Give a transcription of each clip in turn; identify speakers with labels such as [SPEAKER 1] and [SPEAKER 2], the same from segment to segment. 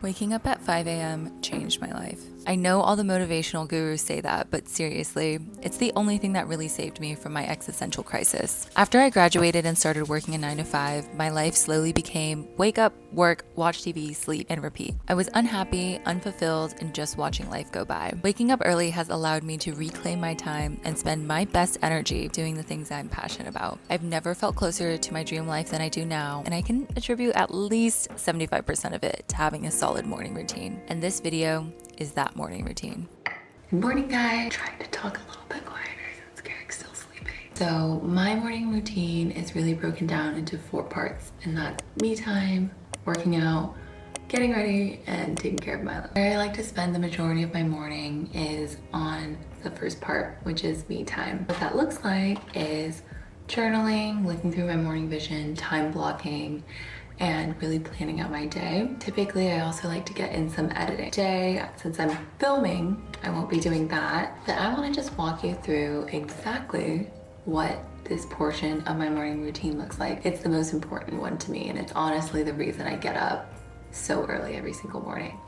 [SPEAKER 1] Waking up at 5 a.m. changed my life. I know all the motivational gurus say that, but seriously, it's the only thing that really saved me from my existential crisis. After I graduated and started working a 9 to 5, my life slowly became wake up, work, watch TV, sleep, and repeat. I was unhappy, unfulfilled, and just watching life go by. Waking up early has allowed me to reclaim my time and spend my best energy doing the things I'm passionate about. I've never felt closer to my dream life than I do now, and I can attribute at least 75% of it to having a solid morning routine. And this video is that morning routine. Good morning, guys. Trying to talk a little bit quieter since Garrick's still sleeping. So my morning routine is really broken down into 4 parts, and that's me time, working out, getting ready, and taking care of Milo. Where I like to spend the majority of my morning is on the first part, which is me time. What that looks like is journaling, looking through my morning vision, time blocking, and really planning out my day. Typically, I also like to get in some editing. Today, since I'm filming, I won't be doing that, but I wanna just walk you through exactly what this portion of my morning routine looks like. It's the most important one to me, and it's honestly the reason I get up so early every single morning.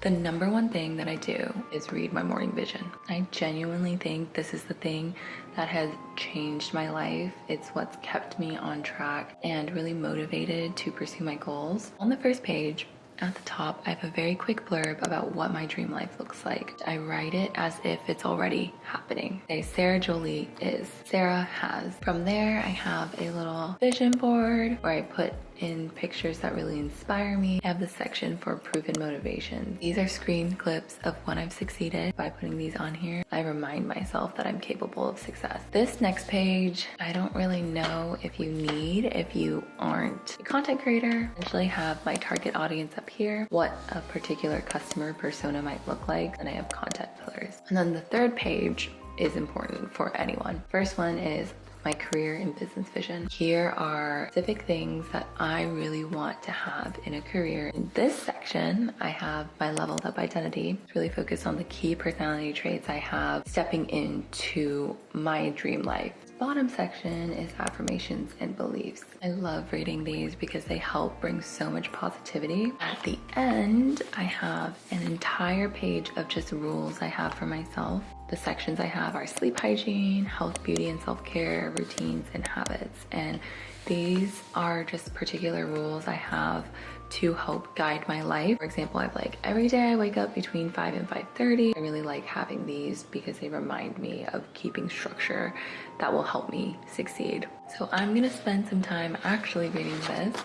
[SPEAKER 1] The number one thing that I do is read my morning vision. I genuinely think this is the thing that has changed my life. It's what's kept me on track and really motivated to pursue my goals. On the first page, at the top, I have a very quick blurb about what my dream life looks like. I write it as if it's already happening. Say, Sarah Jolie is, Sarah has. From there, I have a little vision board where I put in pictures that really inspire me. I have the section for proven motivation. These are screen clips of when I've succeeded. By putting these on here, I remind myself that I'm capable of success. This next page, I don't really know if you aren't a content creator. I usually have my target audience up here, what a particular customer persona might look like, and I have content pillars. And then the third page is important for anyone. First one is my career and business vision. Here are specific things that I really want to have in a career. In this section, I have my leveled up identity. It's really focused on the key personality traits I have stepping into my dream life. Bottom section is affirmations and beliefs. I love reading these because they help bring so much positivity. At the end, I have an entire page of just rules I have for myself. The sections I have are sleep hygiene, health, beauty, and self-care, routines, and habits. And these are just particular rules I have to help guide my life. For example, I've like every day I wake up between 5 and 5:30. I really like having these because they remind me of keeping structure that will help me succeed. So I'm gonna spend some time actually reading this,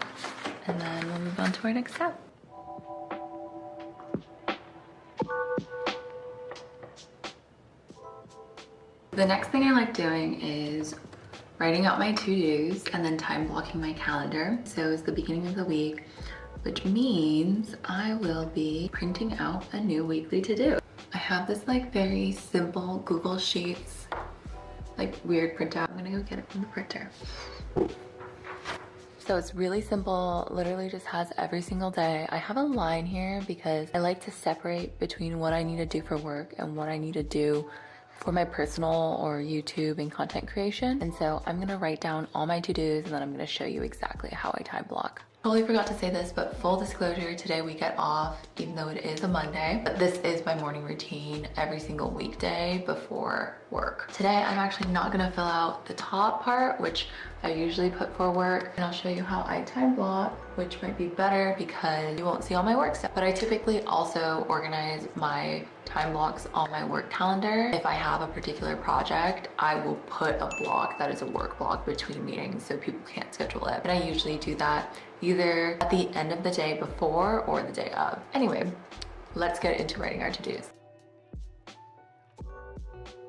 [SPEAKER 1] and then we'll move on to our next step. The next thing I like doing is writing out my to-dos and then time blocking my calendar. So it's the beginning of the week, which means I will be printing out a new weekly to-do. I have this like very simple Google Sheets, like weird printout. I'm gonna go get it from the printer. So it's really simple, literally just has every single day. I have a line here because I like to separate between what I need to do for work and what I need to do for my personal or YouTube and content creation. And so I'm gonna write down all my to-dos and then I'm gonna show you exactly how I time block. Totally forgot to say this, but full disclosure, today we get off, even though it is a Monday. But this is my morning routine every single weekday before work. Today, I'm actually not gonna fill out the top part, which I usually put for work. And I'll show you how I time block, which might be better because you won't see all my work stuff. But I typically also organize my time blocks on my work calendar. If I have a particular project, I will put a block that is a work block between meetings so people can't schedule it. But I usually do that either at the end of the day before or the day of. Anyway, let's get into writing our to-dos.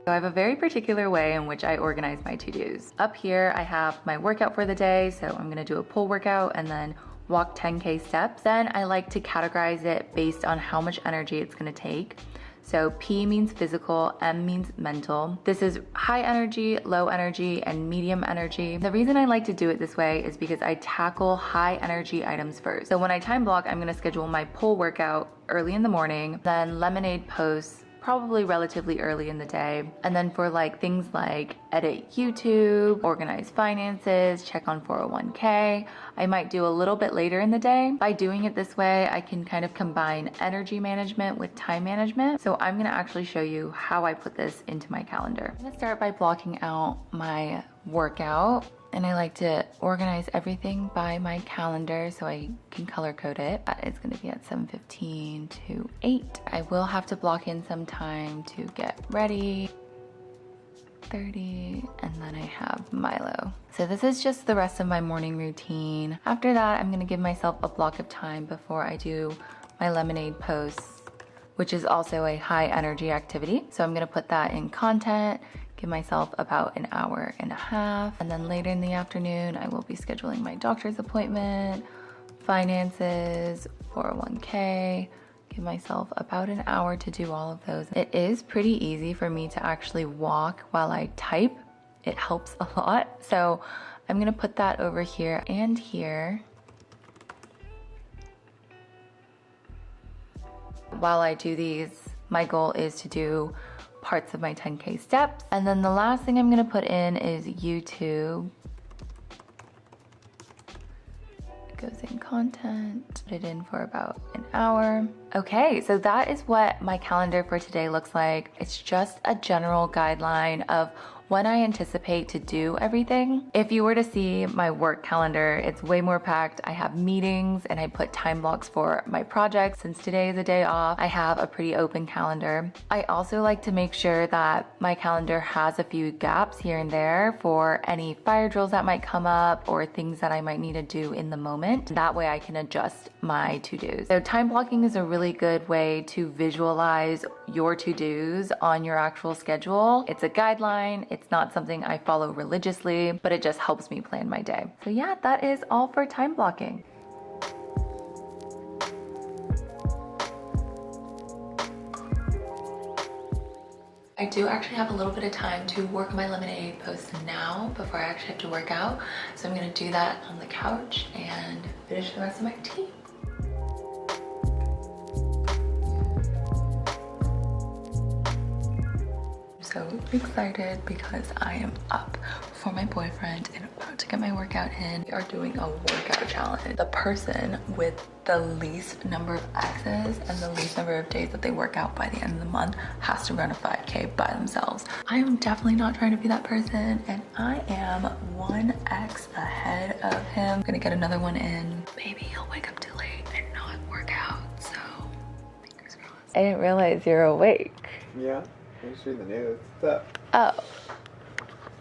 [SPEAKER 1] So I have a very particular way in which I organize my to-dos. Up here, I have my workout for the day. So I'm gonna do a pull workout and then walk 10K steps. Then I like to categorize it based on how much energy it's gonna take. So P means physical, M means mental. This is high energy, low energy, and medium energy. The reason I like to do it this way is because I tackle high energy items first. So when I time block, I'm gonna schedule my pull workout early in the morning, then lemonade posts probably relatively early in the day. And then for like things like edit YouTube, organize finances, check on 401k, I might do a little bit later in the day. By doing it this way, I can kind of combine energy management with time management. So I'm gonna actually show you how I put this into my calendar. I'm gonna start by blocking out my workout. And I like to organize everything by my calendar so I can color code it. It's gonna be at 7:15 to 8. I will have to block in some time to get ready. 30, and then I have Milo. So this is just the rest of my morning routine. After that, I'm gonna give myself a block of time before I do my lemonade posts, which is also a high energy activity. So I'm gonna put that in content, give myself about an hour and a half. And then later in the afternoon, I will be scheduling my doctor's appointment, finances, 401k, give myself about an hour to do all of those. It is pretty easy for me to actually walk while I type. It helps a lot. So I'm gonna put that over here and here. While I do these, my goal is to do parts of my 10K steps. And then the last thing I'm gonna put in is YouTube. It goes in content, put it in for about an hour. Okay, so that is what my calendar for today looks like. It's just a general guideline of when I anticipate to do everything. If you were to see my work calendar, it's way more packed. I have meetings and I put time blocks for my projects. Since today is a day off, I have a pretty open calendar. I also like to make sure that my calendar has a few gaps here and there for any fire drills that might come up or things that I might need to do in the moment. That way I can adjust my to-dos. So time blocking is a really good way to visualize your to-dos on your actual schedule. It's a guideline. It's not something I follow religiously, but it just helps me plan my day. So yeah, that is all for time blocking. I do actually have a little bit of time to work my lemonade post now before I actually have to work out. So I'm gonna do that on the couch and finish the rest of my tea. So excited because I am up for my boyfriend and about to get my workout in. We are doing a workout challenge. The person with the least number of X's and the least number of days that they work out by the end of the month has to run a 5K by themselves. I am definitely not trying to be that person, and I am 1X ahead of him. I'm gonna get another one in. Maybe he'll wake up too late and not work out, so fingers crossed. I didn't realize you're awake.
[SPEAKER 2] Yeah. I'm just reading the news. What's up?
[SPEAKER 1] Oh.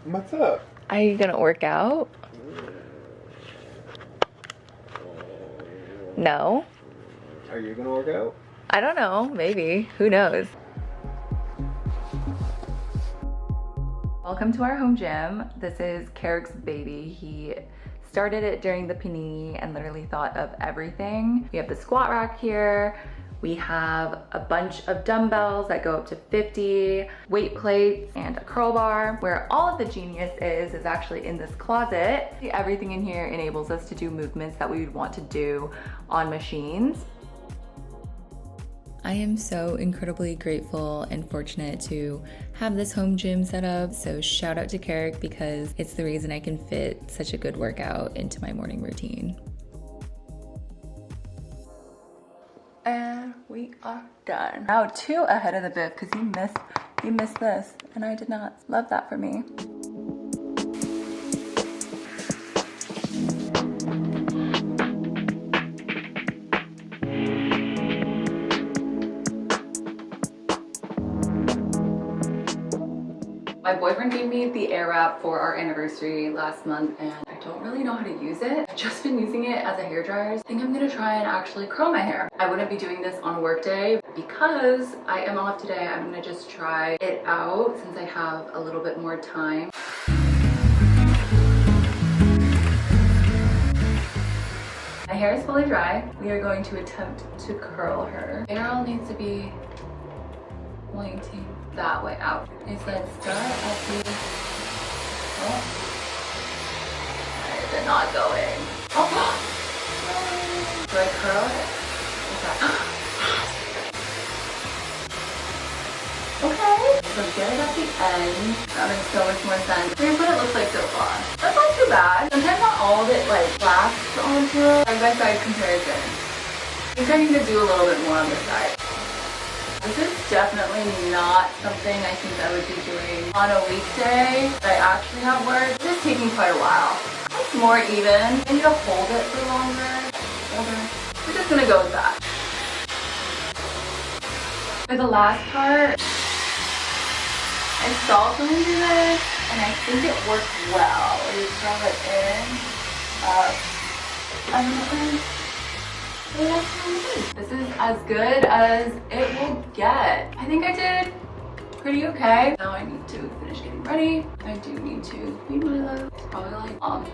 [SPEAKER 2] What's up?
[SPEAKER 1] Are you gonna work out? No.
[SPEAKER 2] Are you gonna work out?
[SPEAKER 1] I don't know, maybe. Who knows? Welcome to our home gym. This is Carrick's baby. He started it during the panini and literally thought of everything. We have the squat rack here. We have a bunch of dumbbells that go up to 50, weight plates, and a curl bar. Where all of the genius is actually in this closet. Everything in here enables us to do movements that we would want to do on machines. I am so incredibly grateful and fortunate to have this home gym set up. So shout out to Carrick because it's the reason I can fit such a good workout into my morning routine. And we are done. Now 2 ahead of the bib because you missed this and I did not. Love that for me. My boyfriend gave me the airwrap for our anniversary last month and I don't really know how to use it. I've just been using it as a hairdryer. I think I'm gonna try and actually curl my hair. I wouldn't be doing this on a work day because I am off today. I'm gonna just try it out since I have a little bit more time. My hair is fully dry. We are going to attempt to curl her. Hair all needs to be pointing that way out. It said start at the... Oh. Why is it not going? Oh! Do I curl it? Okay. Okay, so get it at the end. That makes so much more sense. Here's what it looks like so far. That's not too bad. Sometimes not all of it like lasts onto a side-by-side comparison. I think I need to do a little bit more on this side. This is definitely not something I think I would be doing on a weekday that I actually have work. This is taking quite a while. It's more even. I need to hold it for longer. We're just gonna go with that. For the last part, I saw someone do this and I think it worked well. You throw it in, up, and then this is as good as it will get. I think I did pretty okay. Now I need to finish getting ready. I do need to feed Milo. It's probably like,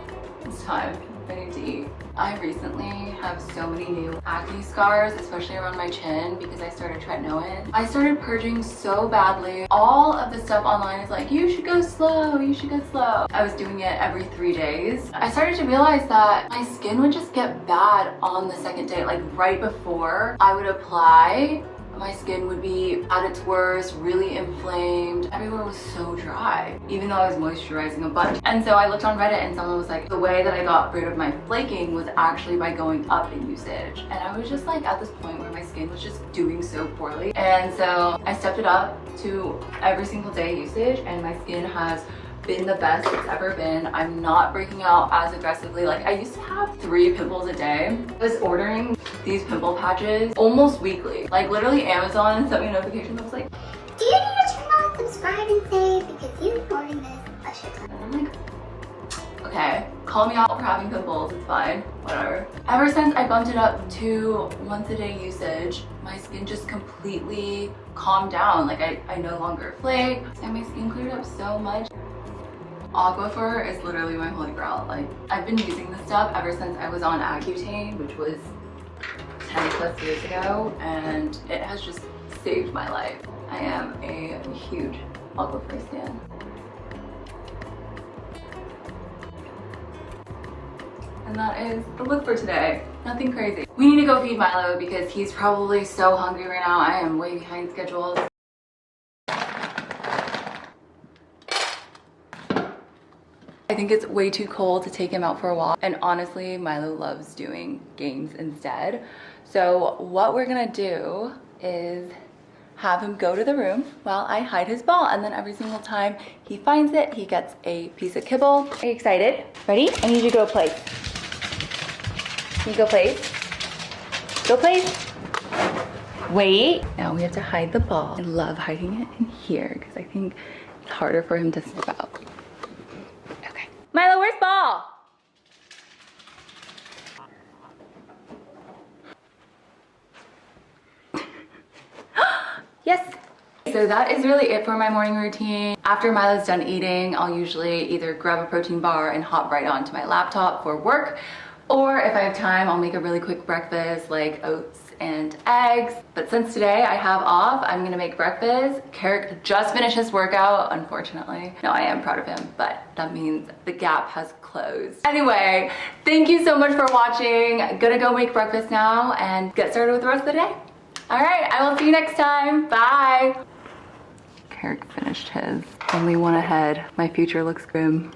[SPEAKER 1] it's time. I need to eat. I recently have so many new acne scars, especially around my chin, because I started tretinoin. I started purging so badly. All of the stuff online is like, you should go slow, you should go slow. I was doing it every 3 days. I started to realize that my skin would just get bad on the second day, like right before I would apply. My skin would be at its worst, really inflamed. Everywhere was so dry, even though I was moisturizing a bunch. And so I looked on Reddit and someone was like, the way that I got rid of my flaking was actually by going up in usage. And I was just like at this point where my skin was just doing so poorly. And so I stepped it up to every single day usage, and my skin has been the best it's ever been. I'm not breaking out as aggressively. Like I used to have 3 pimples a day. I was ordering these pimple patches almost weekly. Like literally Amazon sent me a notification that was like,
[SPEAKER 3] do you need to turn on subscribe and save because you've been ordering this a shit ton.
[SPEAKER 1] and I'm like, okay, call me out for having pimples, it's fine, whatever. Ever since I bumped it up to once a day usage, my skin just completely calmed down. Like I no longer flake, and my skin cleared up so much. Aquifer is literally my holy grail. Like I've been using this stuff ever since I was on Accutane, which was 10 plus years ago, and it has just saved my life. I am a huge Aquifer stan. And that is the look for today. Nothing crazy. We need to go feed Milo because he's probably so hungry right now. I am way behind schedule. I think it's way too cold to take him out for a walk, and honestly Milo loves doing games instead. So what we're gonna do is have him go to the room while I hide his ball, and then every single time he finds it, he gets a piece of kibble. Are you excited? Ready? I need you to go place. Can you go place? Go place. Wait. Now we have to hide the ball. I love hiding it in here because I think it's harder for him to sniff out. Milo, where's ball? Yes. So that is really it for my morning routine. After Milo's done eating, I'll usually either grab a protein bar and hop right onto my laptop for work, or if I have time, I'll make a really quick breakfast like oats and eggs. But since today I have off, I'm gonna make breakfast. Carrick just finished his workout, unfortunately. No, I am proud of him, but that means the gap has closed. Anyway, thank you so much for watching. I'm gonna go make breakfast now and get started with the rest of the day. All right, I will see you next time. Bye. Carrick finished his. Only one ahead. My future looks grim.